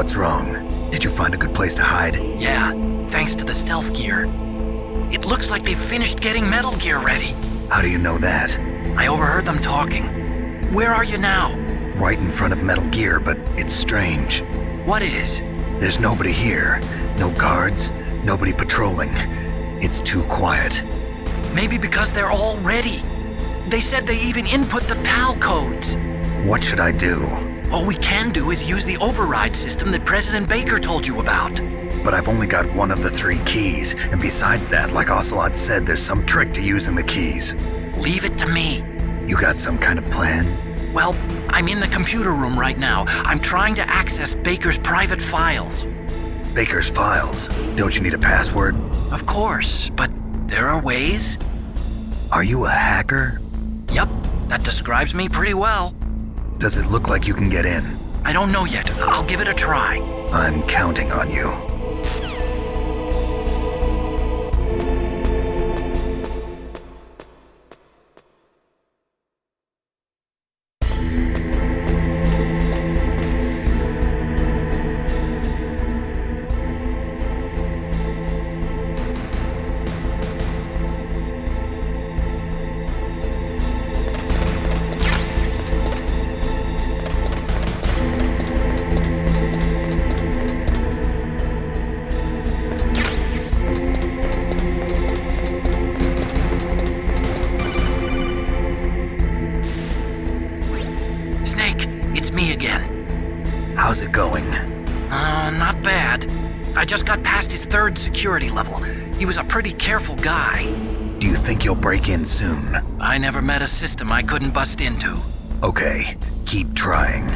What's wrong? Did you find a good place to hide? Yeah, thanks to the stealth gear. It looks like they've finished getting Metal Gear ready. How do you know that? I overheard them talking. Where are you now? Right in front of Metal Gear, but it's strange. What is? There's nobody here. No guards, nobody patrolling. It's too quiet. Maybe because they're all ready. They said they even input the PAL codes. What should I do? All we can do is use the override system that President Baker told you about. But I've only got one of the 3 keys, and besides that, like Ocelot said, there's some trick to using the keys. Leave it to me. You got some kind of plan? Well, I'm in the computer room right now. I'm trying to access Baker's private files. Baker's files? Don't you need a password? Of course, but there are ways. Are you a hacker? Yep, that describes me pretty well. Does it look like you can get in? I don't know yet. I'll give it a try. I'm counting on you. How's it going? Not bad. I just got past his 3rd security level. He was a pretty careful guy. Do you think you'll break in soon? I never met a system I couldn't bust into. Okay, keep trying.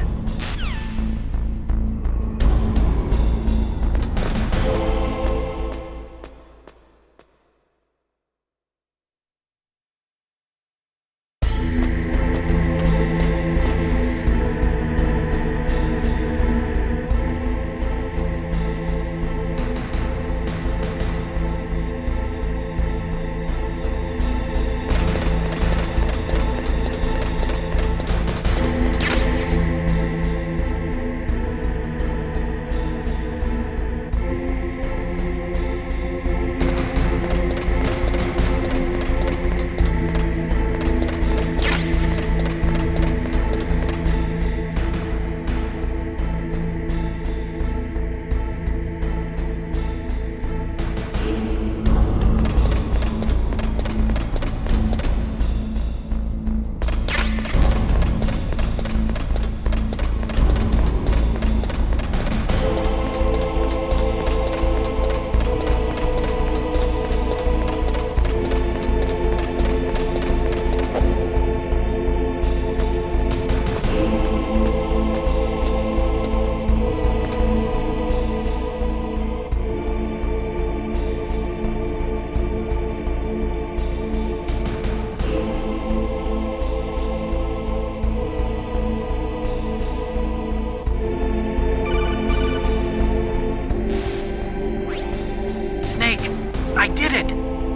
I did it!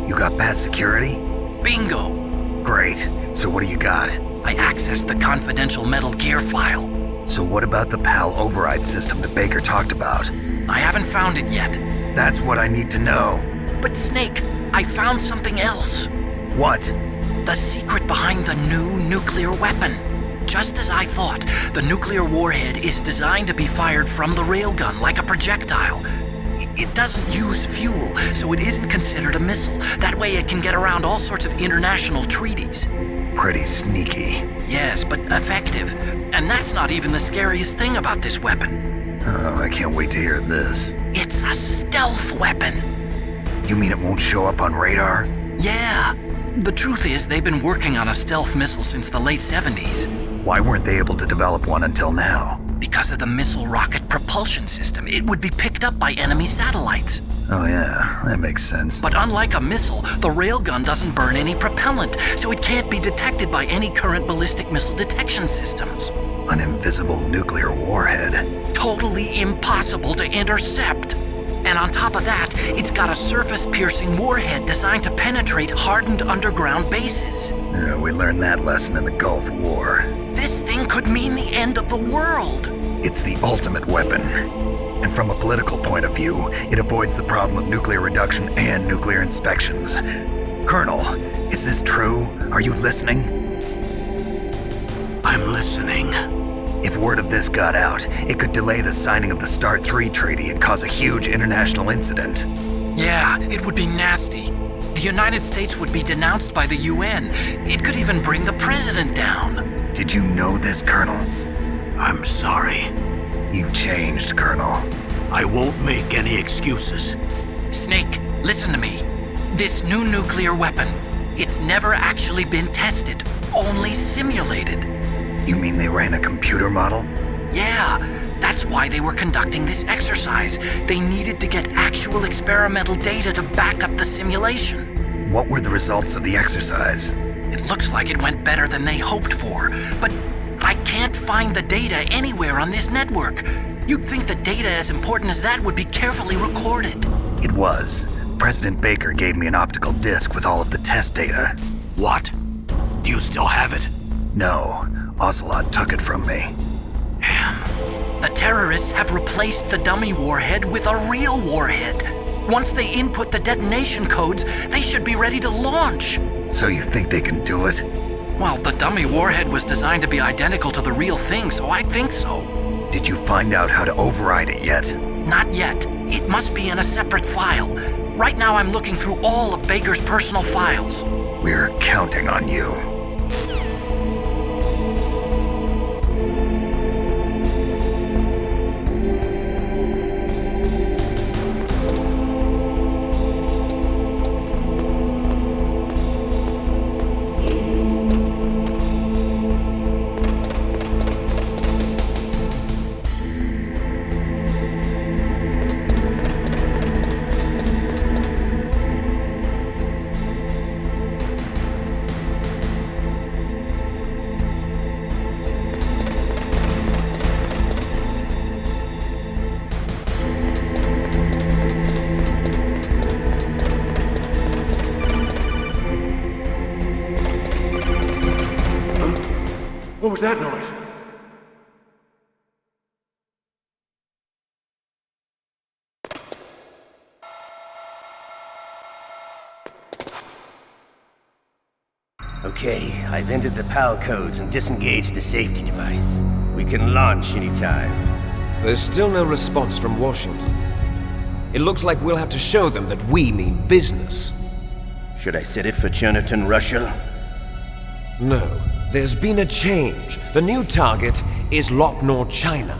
You got past security? Bingo! Great. So what do you got? I accessed the confidential Metal Gear file. So what about the PAL override system that Baker talked about? I haven't found it yet. That's what I need to know. But Snake, I found something else. What? The secret behind the new nuclear weapon. Just as I thought, the nuclear warhead is designed to be fired from the railgun like a projectile. It doesn't use fuel, so it isn't considered a missile. That way it can get around all sorts of international treaties. Pretty sneaky. Yes, but effective. And that's not even the scariest thing about this weapon. Oh, I can't wait to hear this. It's a stealth weapon. You mean it won't show up on radar? Yeah. The truth is, they've been working on a stealth missile since the late 70s. Why weren't they able to develop one until now? Because of the missile rocket propulsion system. It would be picked up by enemy satellites. Oh yeah, that makes sense. But unlike a missile, the railgun doesn't burn any propellant, so it can't be detected by any current ballistic missile detection systems. An invisible nuclear warhead. Totally impossible to intercept. And on top of that, it's got a surface-piercing warhead designed to penetrate hardened underground bases. Yeah, we learned that lesson in the Gulf War. This thing could mean the end of the world. It's the ultimate weapon. And from a political point of view, it avoids the problem of nuclear reduction and nuclear inspections. Colonel, is this true? Are you listening? I'm listening. If word of this got out, it could delay the signing of the START 3 treaty and cause a huge international incident. Yeah, it would be nasty. The United States would be denounced by the UN. It could even bring the president down. Did you know this, Colonel? I'm sorry. You've changed, Colonel. I won't make any excuses. Snake, listen to me. This new nuclear weapon, it's never actually been tested, only simulated. You mean they ran a computer model? Yeah, that's why they were conducting this exercise. They needed to get actual experimental data to back up the simulation. What were the results of the exercise? It looks like it went better than they hoped for, but I can't find the data anywhere on this network. You'd think the data as important as that would be carefully recorded. It was. President Baker gave me an optical disc with all of the test data. What? Do you still have it? No, Ocelot took it from me. The terrorists have replaced the dummy warhead with a real warhead. Once they input the detonation codes, they should be ready to launch. So you think they can do it? Well, the dummy warhead was designed to be identical to the real thing, so I think so. Did you find out how to override it yet? Not yet. It must be in a separate file. Right now I'm looking through all of Baker's personal files. We're counting on you. What was that noise? Okay, I've entered the PAL codes and disengaged the safety device. We can launch anytime. There's still no response from Washington. It looks like we'll have to show them that we mean business. Should I set it for Cherniton, Russia? No, there's been a change. The new target is Lopnor, China.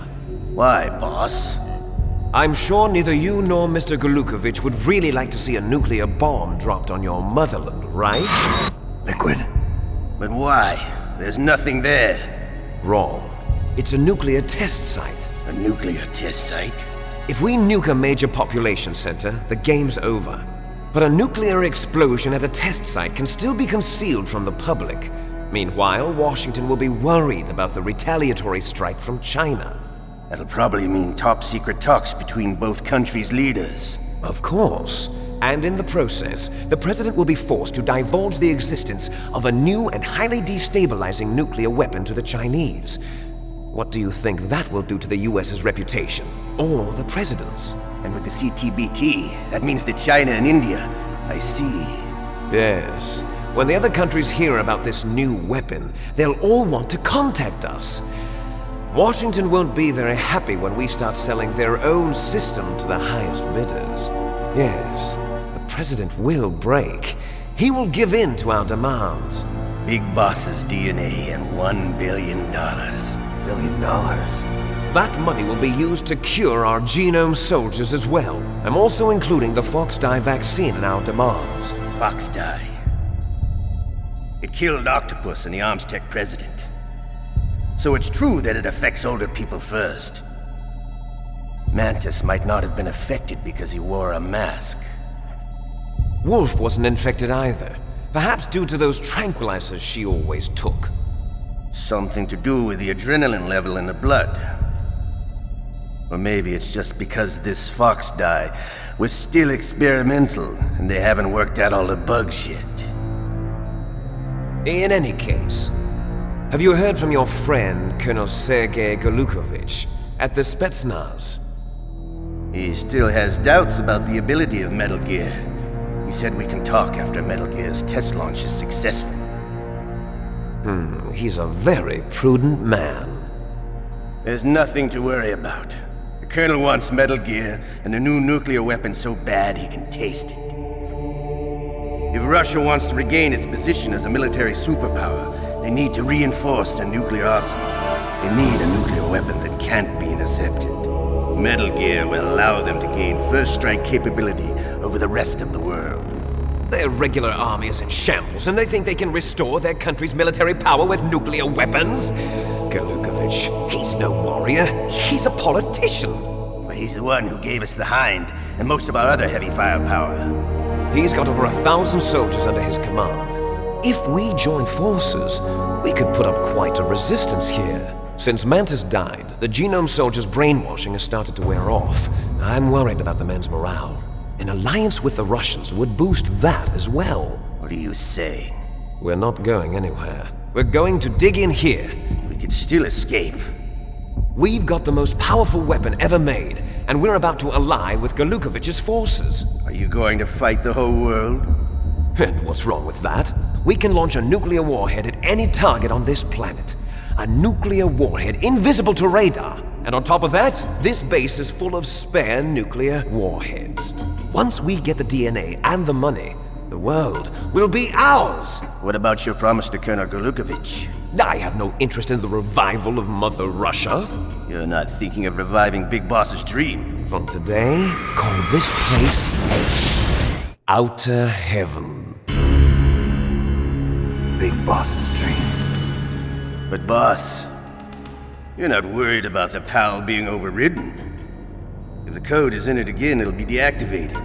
Why, boss? I'm sure neither you nor Mr. Golukovich would really like to see a nuclear bomb dropped on your motherland, right? Liquid. But why? There's nothing there. Wrong. It's a nuclear test site. A nuclear test site? If we nuke a major population center, the game's over. But a nuclear explosion at a test site can still be concealed from the public. Meanwhile, Washington will be worried about the retaliatory strike from China. That'll probably mean top-secret talks between both countries' leaders. Of course. And in the process, the president will be forced to divulge the existence of a new and highly destabilizing nuclear weapon to the Chinese. What do you think that will do to the US's reputation? Or the president's? And with the CTBT, that means that China and India. I see. Yes. When the other countries hear about this new weapon, they'll all want to contact us. Washington won't be very happy when we start selling their own system to the highest bidders. Yes, the president will break. He will give in to our demands. Big Boss's DNA and $1 billion. $1 billion? That money will be used to cure our genome soldiers as well. I'm also including the Foxdie vaccine in our demands. Foxdie. It killed Octopus and the Armstech president. So it's true that it affects older people first. Mantis might not have been affected because he wore a mask. Wolf wasn't infected either. Perhaps due to those tranquilizers she always took. Something to do with the adrenaline level in the blood. Or maybe it's just because this Foxdie was still experimental and they haven't worked out all the bugs yet. In any case, have you heard from your friend, Colonel Sergei Golukovich, at the Spetsnaz? He still has doubts about the ability of Metal Gear. He said we can talk after Metal Gear's test launch is successful. He's a very prudent man. There's nothing to worry about. The Colonel wants Metal Gear and a new nuclear weapon so bad he can taste it. If Russia wants to regain its position as a military superpower, they need to reinforce their nuclear arsenal. They need a nuclear weapon that can't be intercepted. Metal Gear will allow them to gain first strike capability over the rest of the world. Their regular army is in shambles, and they think they can restore their country's military power with nuclear weapons? Galukovich, he's no warrior. He's a politician. But he's the one who gave us the Hind and most of our other heavy firepower. He's got over 1,000 soldiers under his command. If we join forces, we could put up quite a resistance here. Since Mantis died, the Genome soldiers' brainwashing has started to wear off. I'm worried about the men's morale. An alliance with the Russians would boost that as well. What are you saying? We're not going anywhere. We're going to dig in here. We could still escape. We've got the most powerful weapon ever made, and we're about to ally with Galukovich's forces. Are you going to fight the whole world? And what's wrong with that? We can launch a nuclear warhead at any target on this planet. A nuclear warhead invisible to radar. And on top of that, this base is full of spare nuclear warheads. Once we get the DNA and the money, the world will be ours! What about your promise to Colonel Galukovich? I have no interest in the revival of Mother Russia. You're not thinking of reviving Big Boss's dream. From today, call this place Outer Heaven. Big Boss's dream. But boss, you're not worried about the PAL being overridden. If the code is entered again, it'll be deactivated.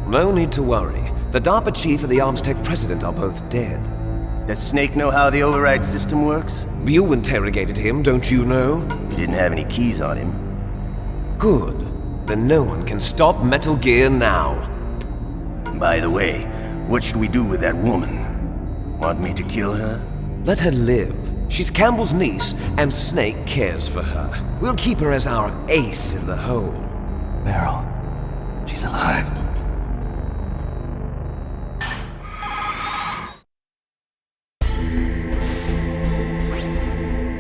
No need to worry. The DARPA chief and the ArmsTech president are both dead. Does Snake know how the override system works? You interrogated him, don't you know? He didn't have any keys on him. Good. Then no one can stop Metal Gear now. By the way, what should we do with that woman? Want me to kill her? Let her live. She's Campbell's niece, and Snake cares for her. We'll keep her as our ace in the hole. Meryl, she's alive.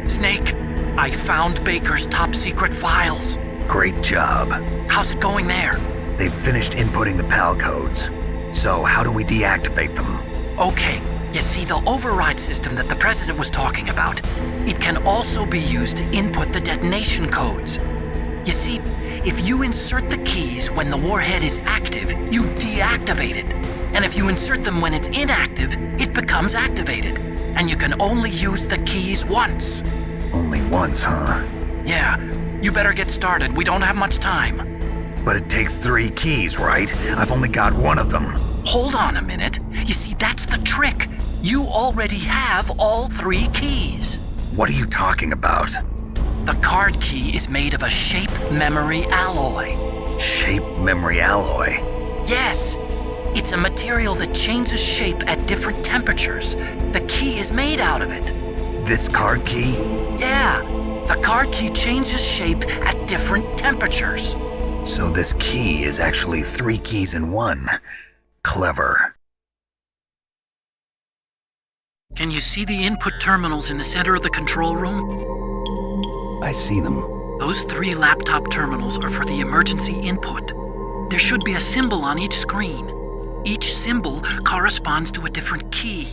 Snake, I found Baker's top-secret files. Great job. How's it going there? They've finished inputting the PAL codes. So how do we deactivate them? Okay, you see the override system that the President was talking about. It can also be used to input the detonation codes. You see, if you insert the keys when the warhead is active, you deactivate it. And if you insert them when it's inactive, it becomes activated. And you can only use the keys once. Only once, huh? Yeah, you better get started. We don't have much time. But it takes 3 keys, right? I've only got one of them. Hold on a minute. You see, that's the trick. You already have all 3 keys. What are you talking about? The card key is made of a shape memory alloy. Shape memory alloy? Yes. It's a material that changes shape at different temperatures. The key is made out of it. This card key? Yeah. The card key changes shape at different temperatures. So this key is actually 3 keys in one. Clever. Can you see the input terminals in the center of the control room? I see them. Those 3 laptop terminals are for the emergency input. There should be a symbol on each screen. Each symbol corresponds to a different key.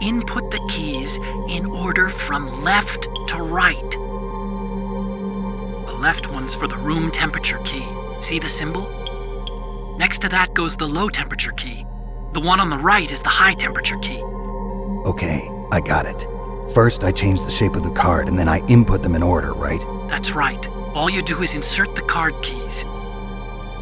Input the keys in order from left to right. The left one's for the room temperature key. See the symbol? Next to that goes the low temperature key. The one on the right is the high temperature key. Okay, I got it. First, I change the shape of the card, and then I input them in order, right? That's right. All you do is insert the card keys.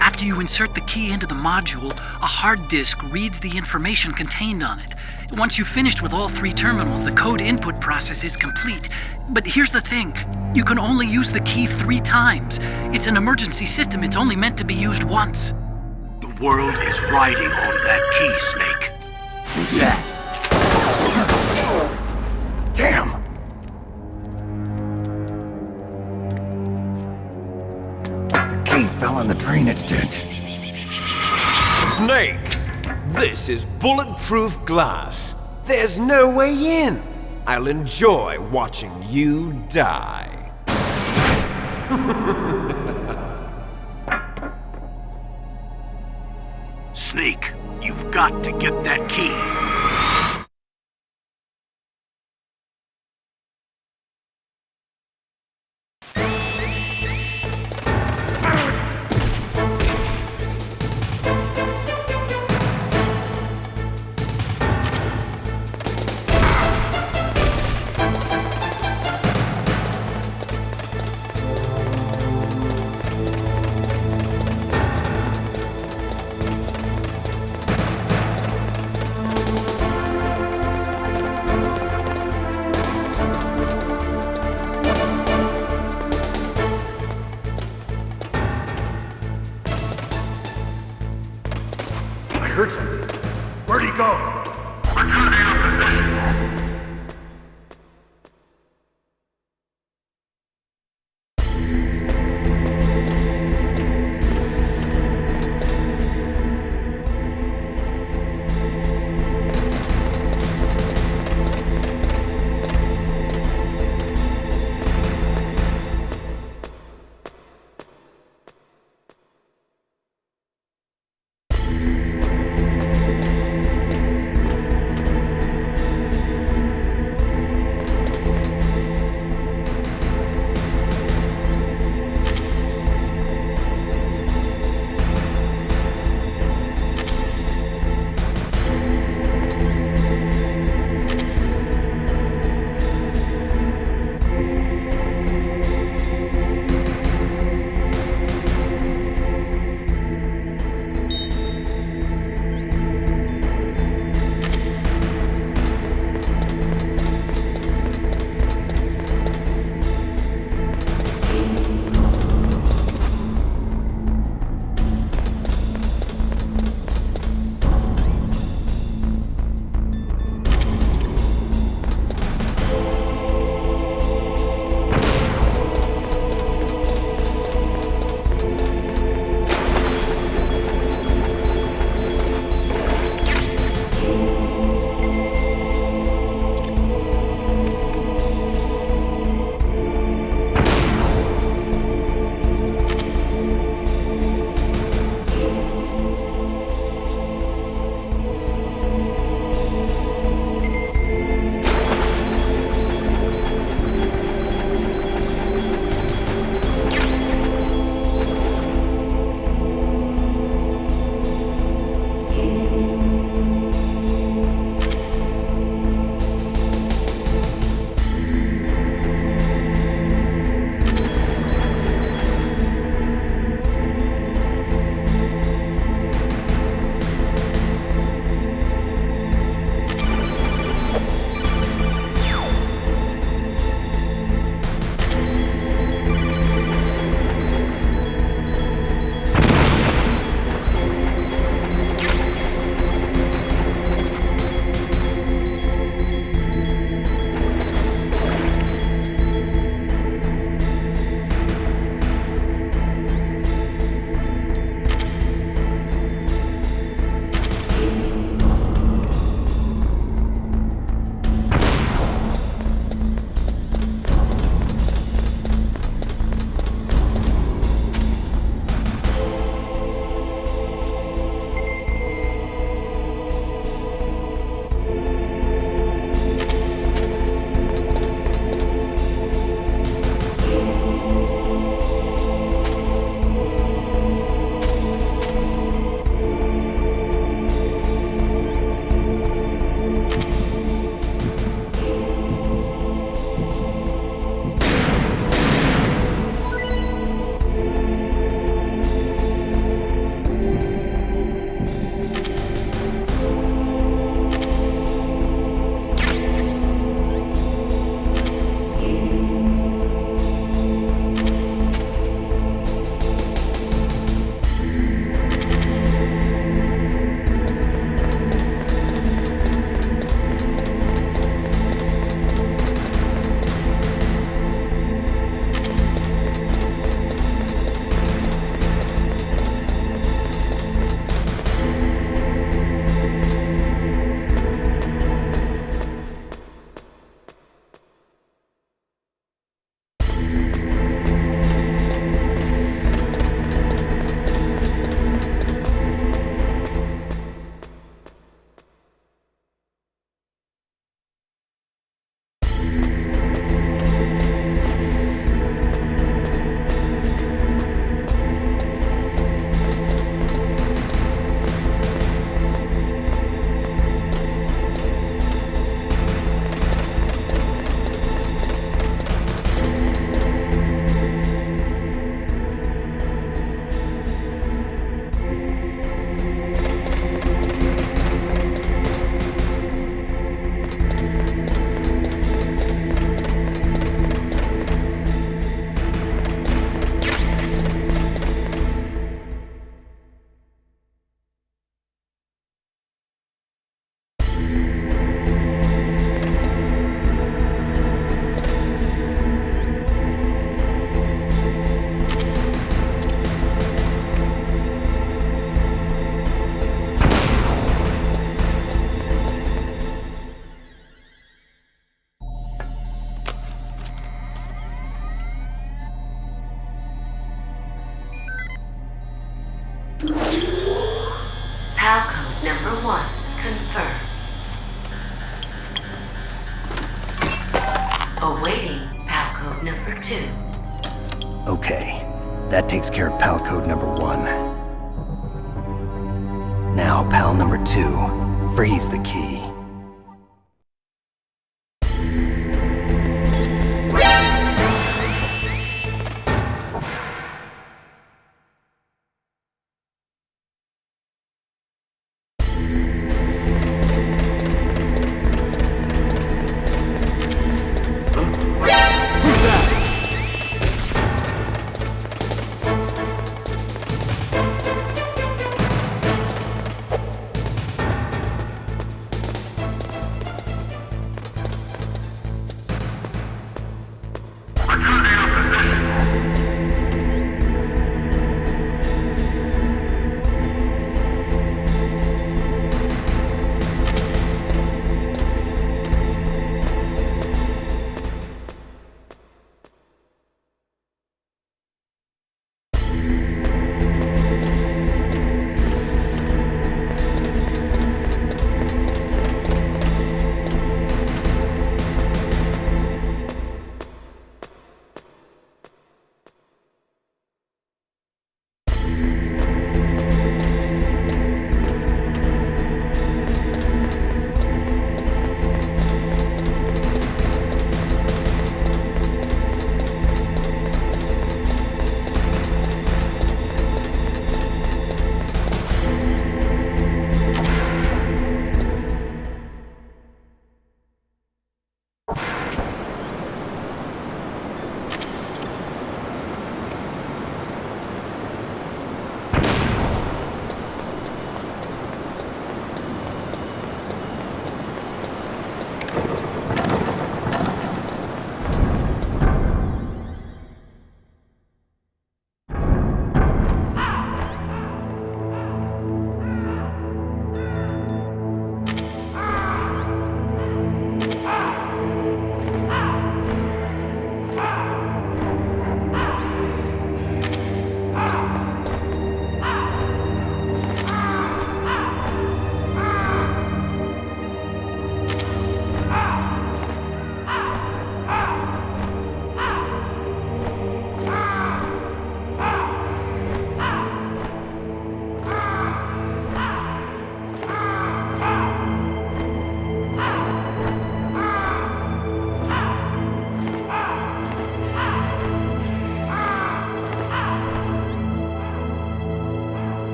After you insert the key into the module, a hard disk reads the information contained on it. Once you've finished with all 3 terminals, the code input process is complete. But here's the thing. You can only use the key 3 times. It's an emergency system. It's only meant to be used once. The world is riding on that key, Snake. Who's that? Damn! on the drainage ditch. Snake! This is bulletproof glass. There's no way in. I'll enjoy watching you die. Snake, you've got to get that key. I heard something. Where'd he go? PAL code number 1 confirmed. Awaiting PAL code number 2. Okay, that takes care of PAL code number 1. Now, PAL number 2, freeze the key.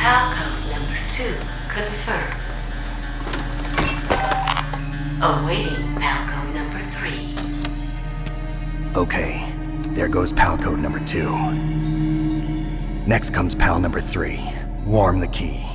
Palcode number 2 confirmed. Awaiting Palcode number 3. Okay, there goes pal code number 2. Next comes pal number 3. Warm the key.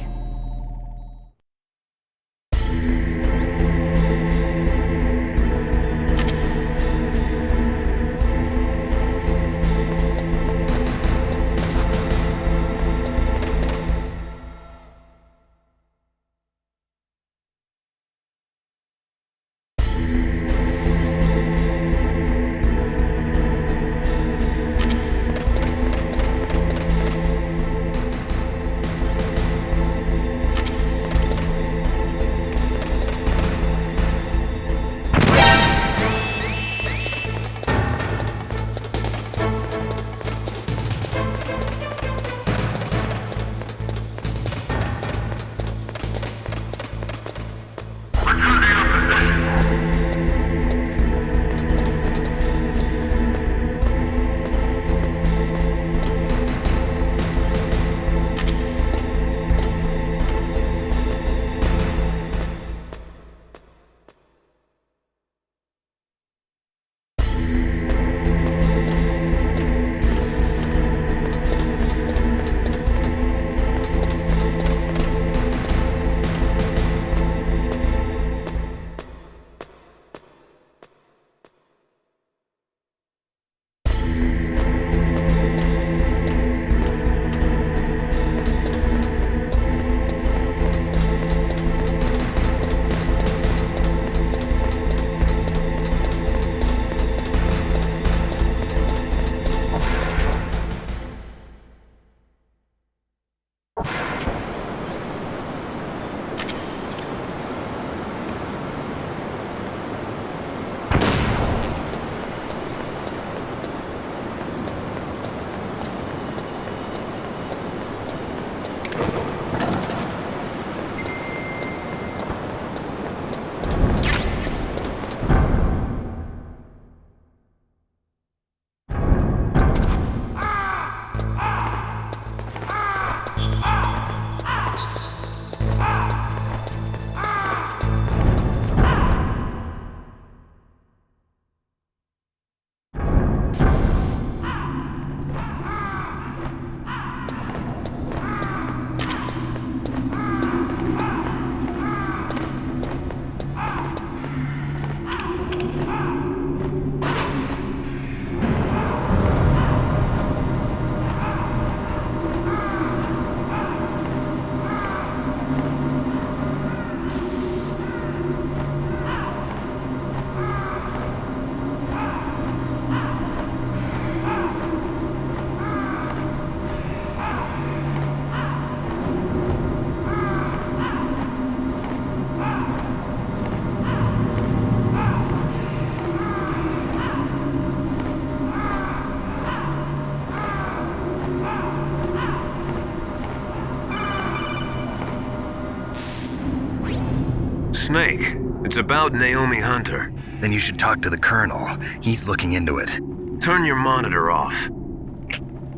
Snake, it's about Naomi Hunter. Then you should talk to the Colonel. He's looking into it. Turn your monitor off.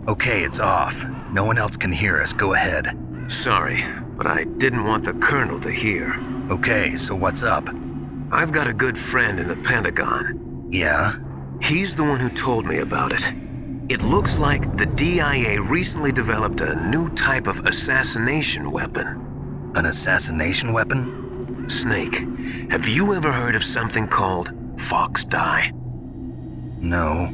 Okay, it's off. No one else can hear us. Go ahead. Sorry, but I didn't want the Colonel to hear. Okay, so what's up? I've got a good friend in the Pentagon. Yeah? He's the one who told me about it. It looks like the DIA recently developed a new type of assassination weapon. An assassination weapon? Snake, have you ever heard of something called Fox Dye? No.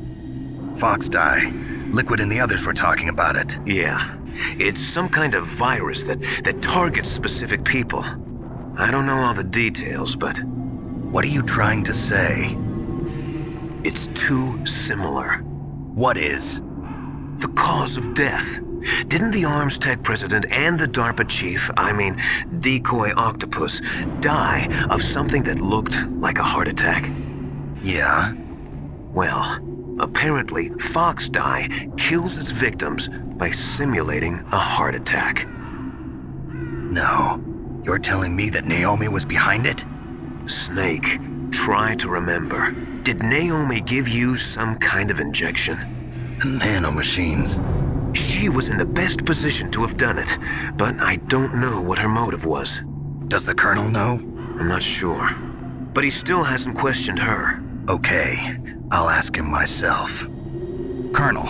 Fox Dye. Liquid and the others were talking about it. Yeah. It's some kind of virus that targets specific people. I don't know all the details, but... What are you trying to say? It's too similar. What is? The cause of death. Didn't the Arms Tech president and the DARPA chief, Decoy Octopus, die of something that looked like a heart attack? Yeah? Well, apparently Fox Dye kills its victims by simulating a heart attack. No. You're telling me that Naomi was behind it? Snake, try to remember. Did Naomi give you some kind of injection? Nanomachines. She was in the best position to have done it, but I don't know what her motive was. Does the Colonel know? I'm not sure. But he still hasn't questioned her. Okay, I'll ask him myself. Colonel,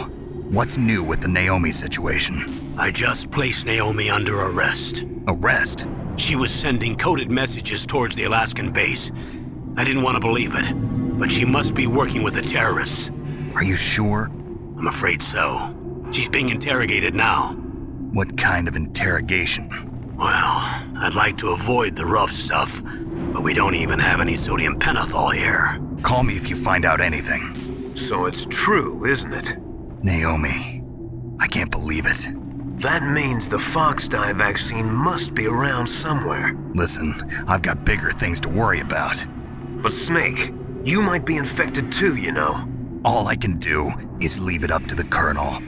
what's new with the Naomi situation? I just placed Naomi under arrest. Arrest? She was sending coded messages towards the Alaskan base. I didn't want to believe it, but she must be working with the terrorists. Are you sure? I'm afraid so. She's being interrogated now. What kind of interrogation? Well, I'd like to avoid the rough stuff, but we don't even have any sodium pentothal here. Call me if you find out anything. So it's true, isn't it? Naomi, I can't believe it. That means the Fox dye vaccine must be around somewhere. Listen, I've got bigger things to worry about. But Snake, you might be infected too, you know. All I can do is leave it up to the Colonel.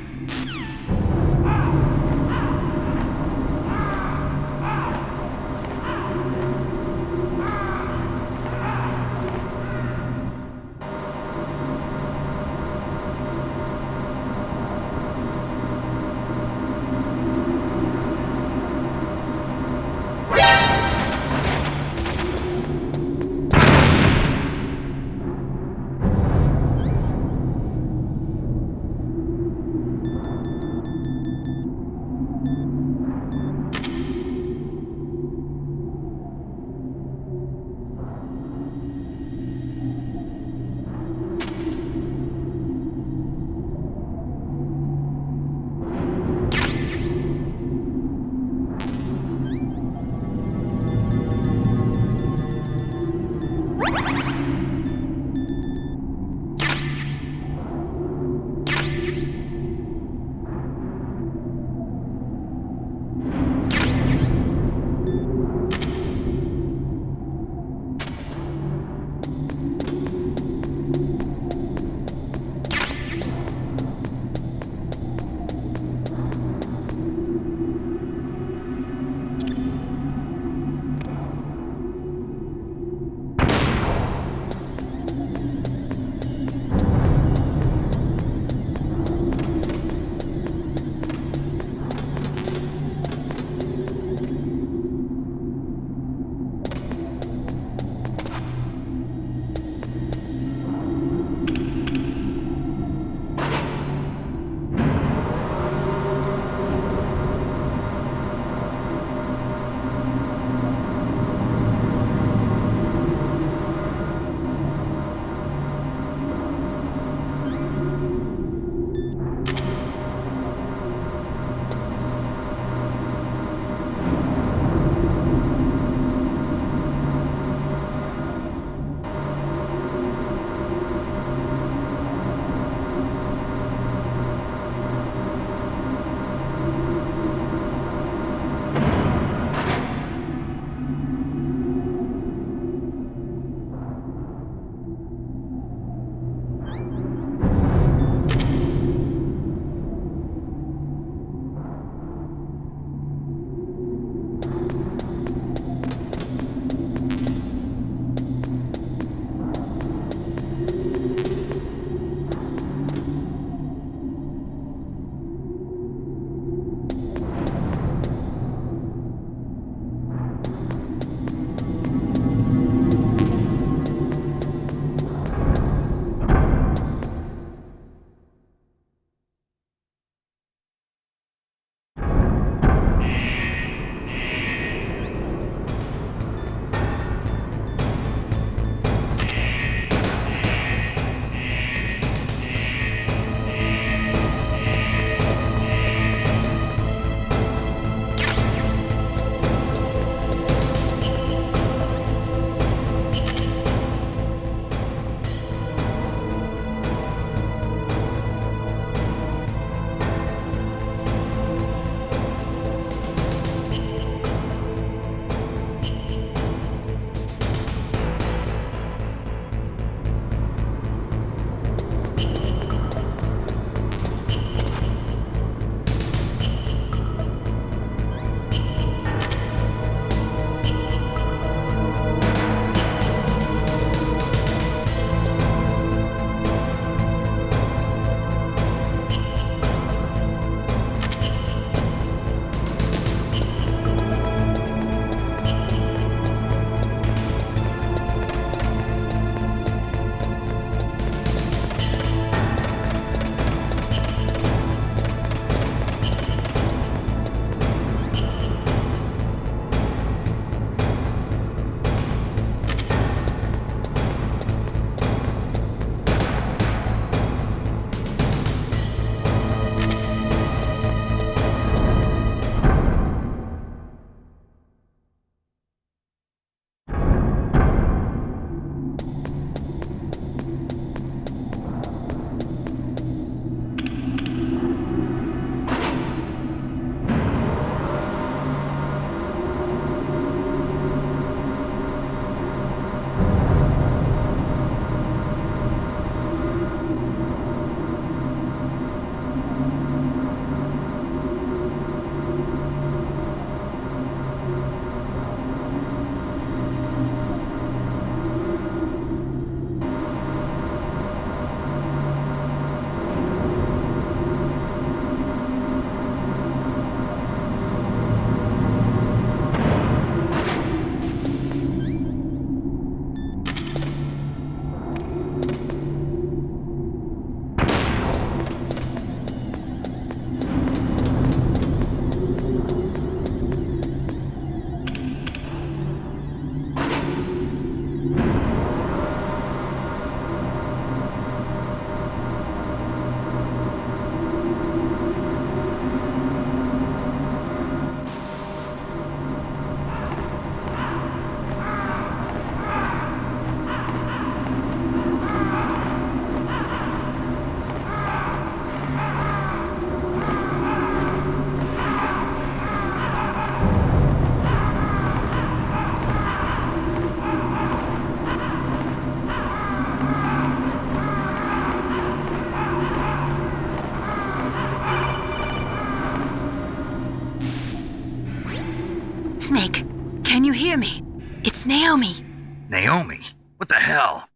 Snake, can you hear me? It's Naomi. Naomi? What the hell?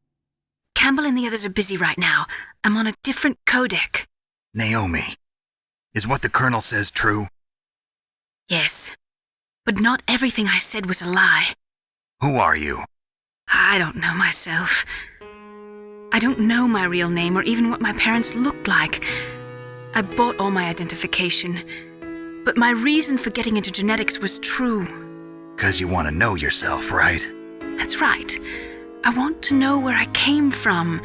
Campbell and the others are busy right now. I'm on a different codec. Naomi, is what the Colonel says true? Yes, but not everything I said was a lie. Who are you? I don't know myself. I don't know my real name or even what my parents looked like. I bought all my identification, but my reason for getting into genetics was true. 'Cause you want to know yourself, right? That's right. I want to know where I came from,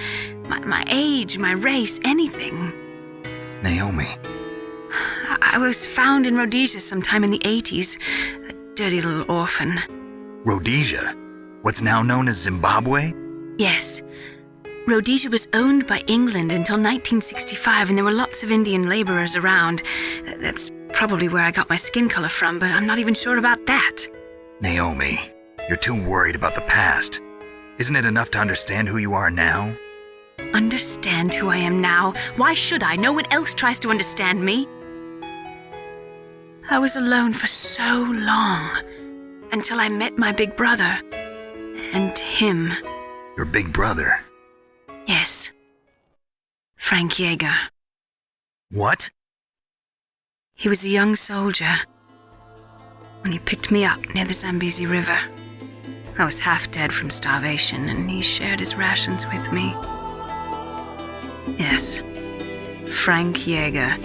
my age, my race, anything. Naomi. I was found in Rhodesia sometime in the 80s, a dirty little orphan. Rhodesia? What's now known as Zimbabwe? Yes. Rhodesia was owned by England until 1965, and there were lots of Indian laborers around. That's probably where I got my skin color from, but I'm not even sure about that. Naomi, you're too worried about the past. Isn't it enough to understand who you are now? Understand who I am now? Why should I? No one else tries to understand me. I was alone for so long, until I met my big brother. And him. Your big brother? Yes. Frank Yeager. What? He was a young soldier when he picked me up near the Zambezi River. I was half dead from starvation, and he shared his rations with me. Yes, Frank Yeager.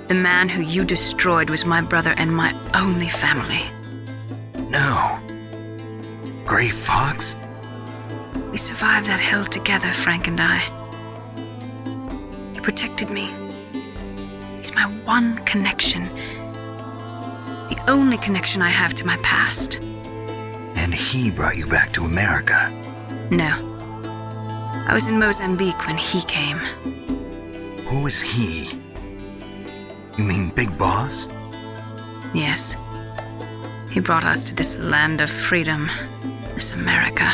The man who you destroyed was my brother and my only family. No. Gray Fox? We survived that hell together, Frank and I. He protected me. He's my one connection. The only connection I have to my past. And he brought you back to America? No. I was in Mozambique when he came. Who is he? You mean Big Boss? Yes. He brought us to this land of freedom, this America.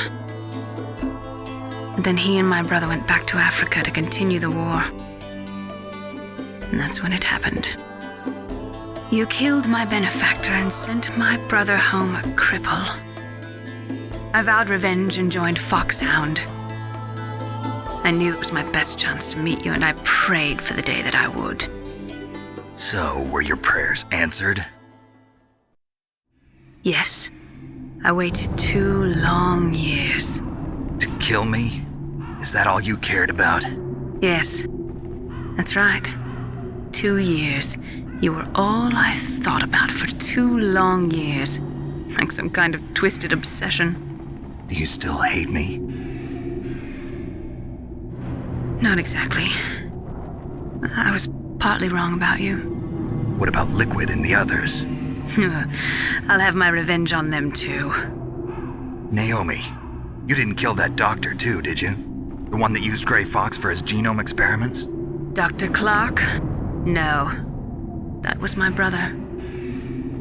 And then he and my brother went back to Africa to continue the war. And that's when it happened. You killed my benefactor and sent my brother home a cripple. I vowed revenge and joined Foxhound. I knew it was my best chance to meet you, and I prayed for the day that I would. So, were your prayers answered? Yes. I waited 2 long years. To kill me? Is that all you cared about? Yes. That's right. 2 years. You were all I thought about for 2 long years. Like some kind of twisted obsession. Do you still hate me? Not exactly. I was partly wrong about you. What about Liquid and the others? I'll have my revenge on them too. Naomi, you didn't kill that doctor too, did you? The one that used Gray Fox for his genome experiments? Dr. Clark? No. That was my brother.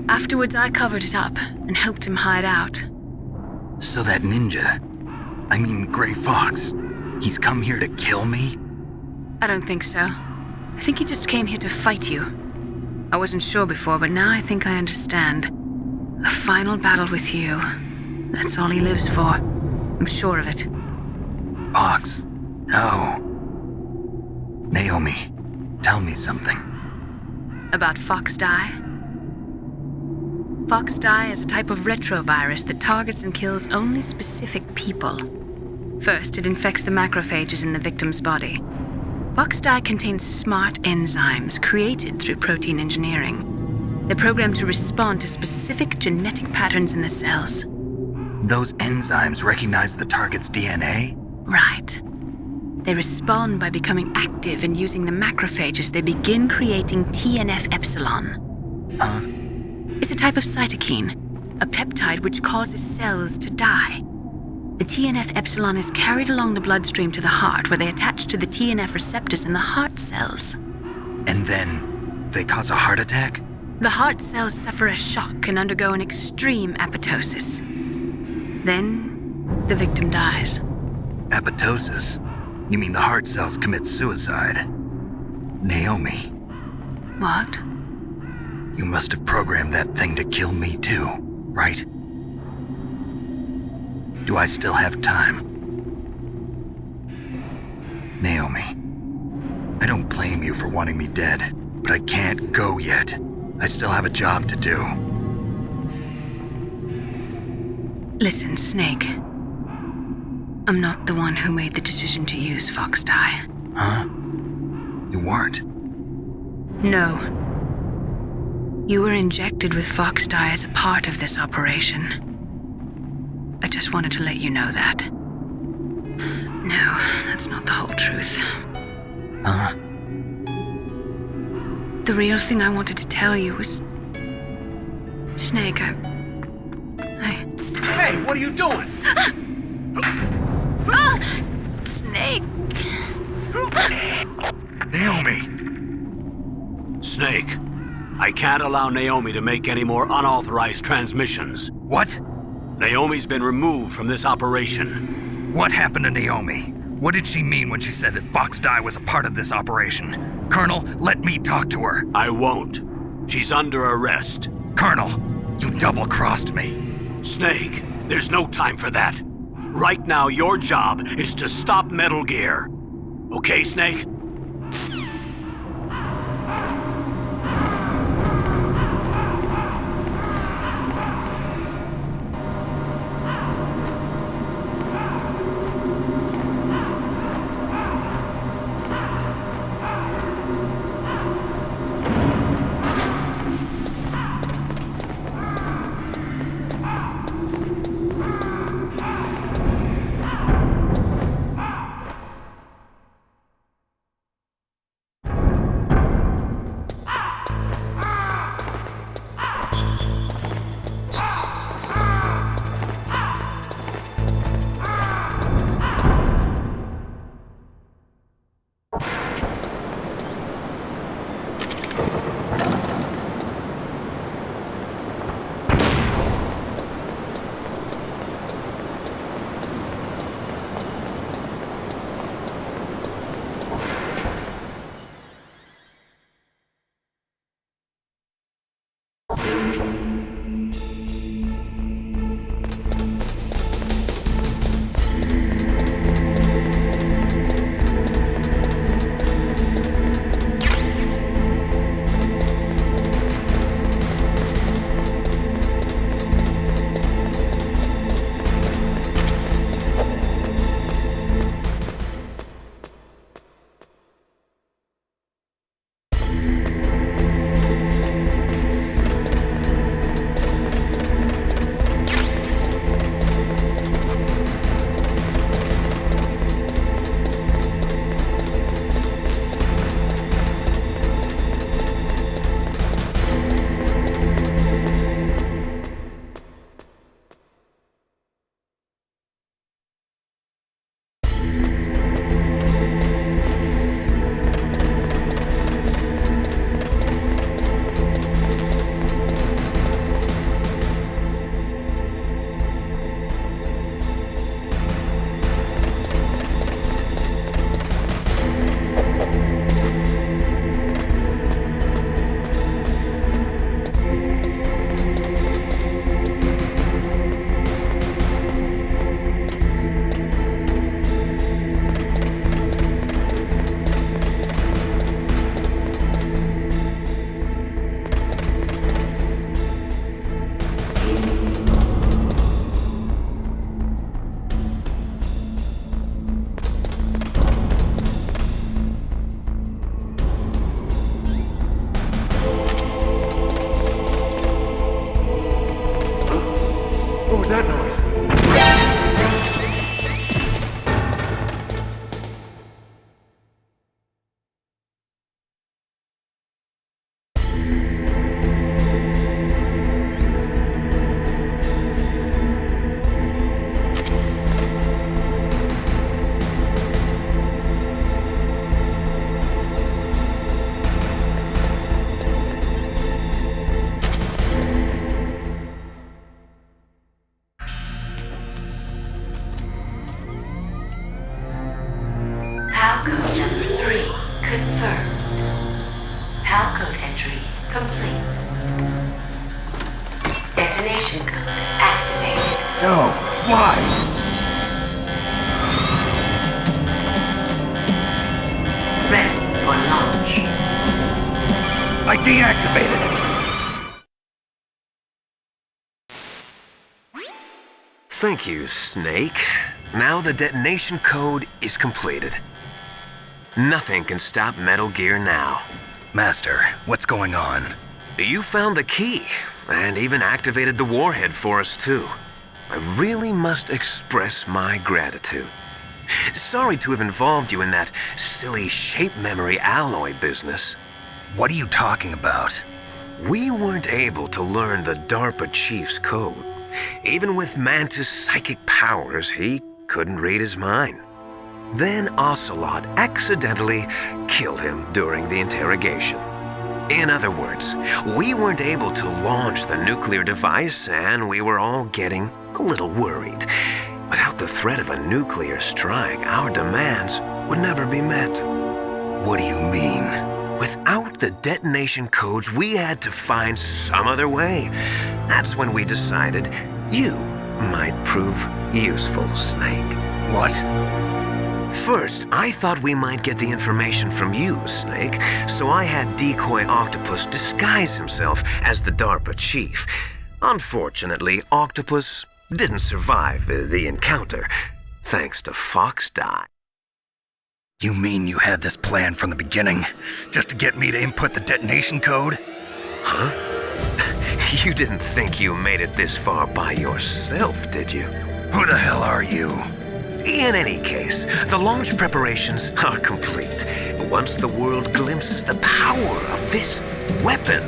Afterwards, I covered it up and helped him hide out. So that ninja, I mean Gray Fox, he's come here to kill me? I don't think so. I think he just came here to fight you. I wasn't sure before, but now I think I understand. A final battle with you. That's all he lives for. I'm sure of it. Fox? No. Naomi, tell me something. About Fox Die? Fox Die is a type of retrovirus that targets and kills only specific people. First, it infects the macrophages in the victim's body. Fox Die contains smart enzymes created through protein engineering. They're programmed to respond to specific genetic patterns in the cells. Those enzymes recognize the target's DNA? Right. They respond by becoming active and using the macrophages. They begin creating TNF-epsilon. Huh? It's a type of cytokine, a peptide which causes cells to die. The TNF-epsilon is carried along the bloodstream to the heart, where they attach to the TNF receptors in the heart cells. And then they cause a heart attack? The heart cells suffer a shock and undergo an extreme apoptosis. Then, the victim dies. Apoptosis? You mean the heart cells commit suicide? Naomi. What? You must have programmed that thing to kill me too, right? Do I still have time? Naomi, I don't blame you for wanting me dead, but I can't go yet. I still have a job to do. Listen, Snake. I'm not the one who made the decision to use Fox Dye. Huh? You weren't? No. You were injected with Fox Dye as a part of this operation. I just wanted to let you know that. No, that's not the whole truth. Huh? The real thing I wanted to tell you was... Snake, I... Hey, what are you doing? Snake! Naomi! Snake, I can't allow Naomi to make any more unauthorized transmissions. What? Naomi's been removed from this operation. What happened to Naomi? What did she mean when she said that Fox Dye was a part of this operation? Colonel, let me talk to her. I won't. She's under arrest. Colonel, you double-crossed me. Snake, there's no time for that. Right now, your job is to stop Metal Gear. Okay, Snake? detonation code activated. No. Why? Ready for launch. I deactivated it. Thank you, Snake. Now the detonation code is completed. Nothing can stop Metal Gear now. Master, what's going on? You found the key, and even activated the warhead for us, too. I really must express my gratitude. Sorry to have involved you in that silly shape memory alloy business. What are you talking about? We weren't able to learn the DARPA chief's code. Even with Mantis' psychic powers, he couldn't read his mind. Then Ocelot accidentally killed him during the interrogation. In other words, we weren't able to launch the nuclear device, and we were all getting a little worried. Without the threat of a nuclear strike, our demands would never be met. What do you mean? Without the detonation codes, we had to find some other way. That's when we decided you might prove useful, Snake. What? First, I thought we might get the information from you, Snake, so I had Decoy Octopus disguise himself as the DARPA chief. Unfortunately, Octopus didn't survive the encounter, thanks to Fox Die. You mean you had this plan from the beginning? Just to get me to input the detonation code? Huh? You didn't think you made it this far by yourself, did you? Who the hell are you? In any case, the launch preparations are complete. Once the world glimpses the power of this weapon,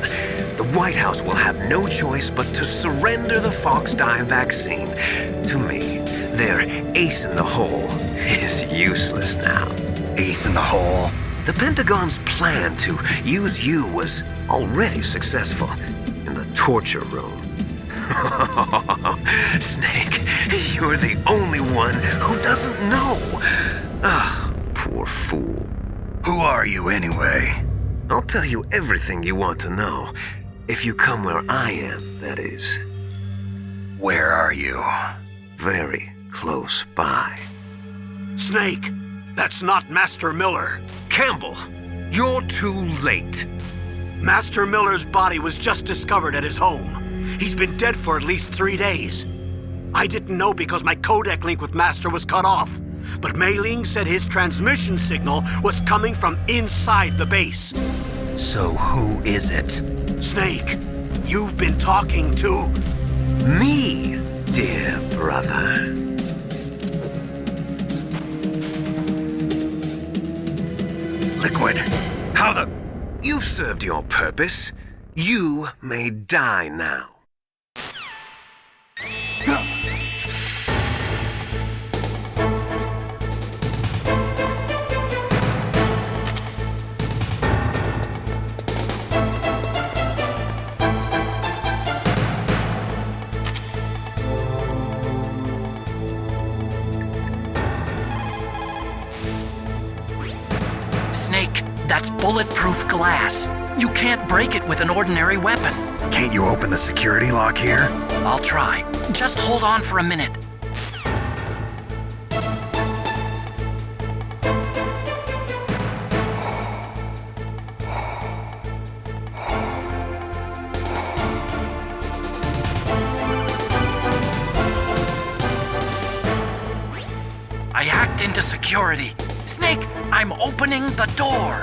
the White House will have no choice but to surrender the Fox Die vaccine to me. Their ace in the hole is useless now. Ace in the hole? The Pentagon's plan to use you was already successful in the torture room. Snake, you're the only one who doesn't know. Ah, poor fool. Who are you anyway? I'll tell you everything you want to know. If you come where I am, that is. Where are you? Very close by. Snake, that's not Master Miller. Campbell, you're too late. Master Miller's body was just discovered at his home. He's been dead for at least 3 days. I didn't know because my codec link with Master was cut off. But Mei Ling said his transmission signal was coming from inside the base. So who is it? Snake, you've been talking to... Me, dear brother. Liquid, how the... You've served your purpose. You may die now. Snake, that's bulletproof glass. You can't break it with an ordinary weapon. Can't you open the security lock here? I'll try. Just hold on for a minute. I hacked into security. Snake, I'm opening the door.